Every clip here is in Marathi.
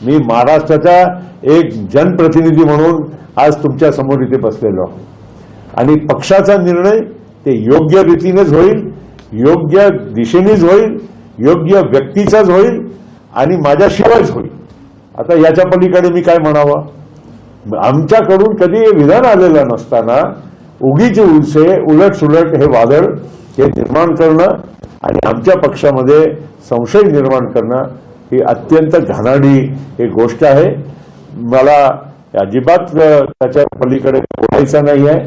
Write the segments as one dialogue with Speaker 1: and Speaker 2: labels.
Speaker 1: मी महाराष्ट्राचा एक जनप्रतिनिधी म्हणून आज तुमच्या समोर इथे बसलेलो आहे आणि पक्षाचा निर्णय ते योग्य रीतीनेच होईल, योग्य दिशेनेच होईल, योग्य व्यक्तीचाच होईल आणि माझ्याशिवायच होईल। आता याच्या पलीकडे मी काय म्हणावं? आमच्याकडून कधी हे विधान आलेलं नसताना उगीचे उलट हे वादळ हे निर्माण करणं आणि आमच्या पक्षामध्ये संशय निर्माण करणं ही अत्यंत घाणेरडी एक गोष्ट आहे। मला अजिबात त्याच्या पलीकडे बोलायचं नाही आहे।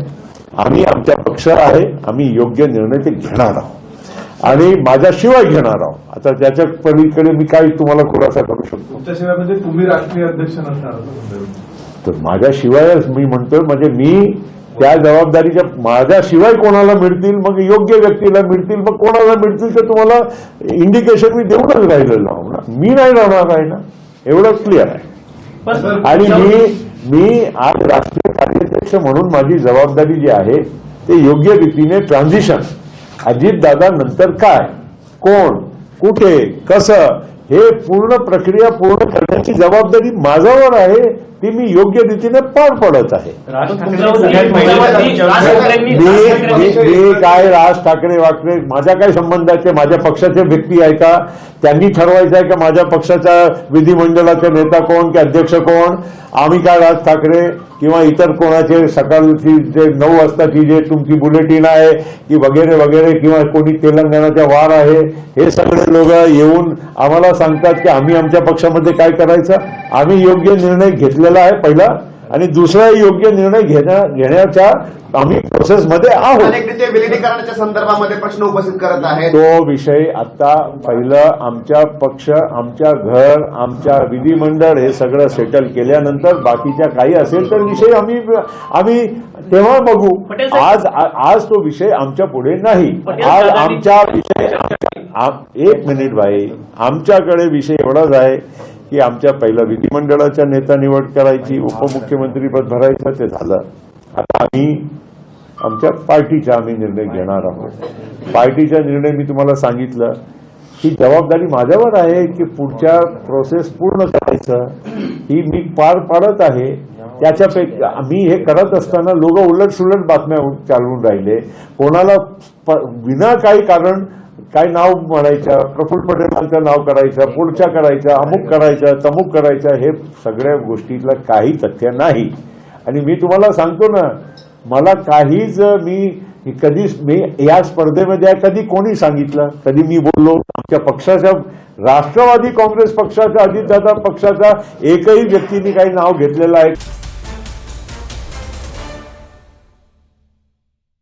Speaker 1: आम्ही आमचा पक्ष आहे, आम्ही योग्य निर्णय ते घेणार आहोत आणि माझ्याशिवाय घेणार आहोत। आता त्याच्या पलीकडे मी काय तुम्हाला खुलासा करू शकतो?
Speaker 2: तुमच्याशिवाय म्हणजे तुम्ही राष्ट्रीय अध्यक्ष नसणार
Speaker 1: तर माझ्याशिवायच मी म्हणतोय, म्हणजे मी त्या जबाबदारीच्या माझ्याशिवाय कोणाला मिळतील, मग योग्य व्यक्तीला मिळतील, मग कोणाला मिळतील तर तुम्हाला इंडिकेशन मी देऊनच राहिलेलं आहो ना, मी नाही राहणार आहे ना, एवढं क्लिअर आहे। आणि मी आज राष्ट्रीय कार्याध्यक्ष म्हणून माझी जबाबदारी जी आहे ते योग्य रीतीने ट्रान्झिशन अजितदादा नंतर काय, कोण, कुठे, कसं हे पूर्ण प्रक्रिया पूर्ण करण्याची जबाबदारी माझ्यावर आहे, ती मी योग्य रीतीने पार पडत आहे। मी काय राज ठाकरे वाकरे माझ्या काय संबंधाचे, माझ्या पक्षाचे व्यक्ती आहे का? त्यांनी ठरवायचं आहे का माझ्या पक्षाचा विधिमंडळाचे नेता कोण की अध्यक्ष कोण? आम्ही काय राज ठाकरे किंवा इतर कोणाचे सकाळची जे 9 वाजताची जे तुमची बुलेटिन आहे की वगैरे वगैरे किंवा कोणी तेलंगणाच्या वार आहे, हे सगळे लोक येऊन आम्हाला सांगतात की आम्ही आमच्या पक्षामध्ये काय करायचं? आम्ही योग्य निर्णय घेतलेला आहे पहिला, आणि दुसरा योग्य निर्णय घेण्याच्या आम्ही प्रोसेसमध्ये आहोत।
Speaker 3: विलीनीकरणाच्या संदर्भामध्ये प्रश्न उपस्थित करत आहेत
Speaker 1: तो विषय आता पहिलं आमच्या पक्ष, आमच्या घर, आमच्या विधिमंडळ हे सगळं सेटल केल्यानंतर बाकीच्या काही असेल तर विषय आम्ही तेव्हा बघू। आज तो विषय आमच्या पुढे नाही। आज आमच्या विषय एक मिनिट भाई, आमच्याकडे विषय एवढाच आहे की आमच्या पहिल्या विधिमंडळाच्या नेता निवड करायची, उपमुख्यमंत्रीपद भरायचं, ते झालं। आता आम्ही आमच्या पार्टीचा निर्णय घेणार आहोत। पार्टीचा निर्णय मी तुम्हाला सांगितलं ही जबाबदारी माझ्यावर आहे की पुढच्या प्रोसेस पूर्ण करायचं, ही मी पार पाडत आहे। त्याच्यापेक्षा मी हे करत असताना लोक उलट बातम्या चालवून राहिले, कोणाला विना काही कारण काय नाव म्हणायचं, प्रफुल्ल पटेलांचं नाव करायचं, पुढच्या करायचं, अमुक करायचं, तमुक करायचं, हे सगळ्या गोष्टीतलं काही तथ्य नाही। आणि मी तुम्हाला सांगतो ना, मला काहीच मी या स्पर्धेमध्ये कधी कोणी सांगितलं, कधी मी बोललो? आमच्या पक्षाच्या राष्ट्रवादी काँग्रेस पक्षाचा, अजितदादा पक्षाचा एकही व्यक्तीने काही नाव घेतलेलं आहे?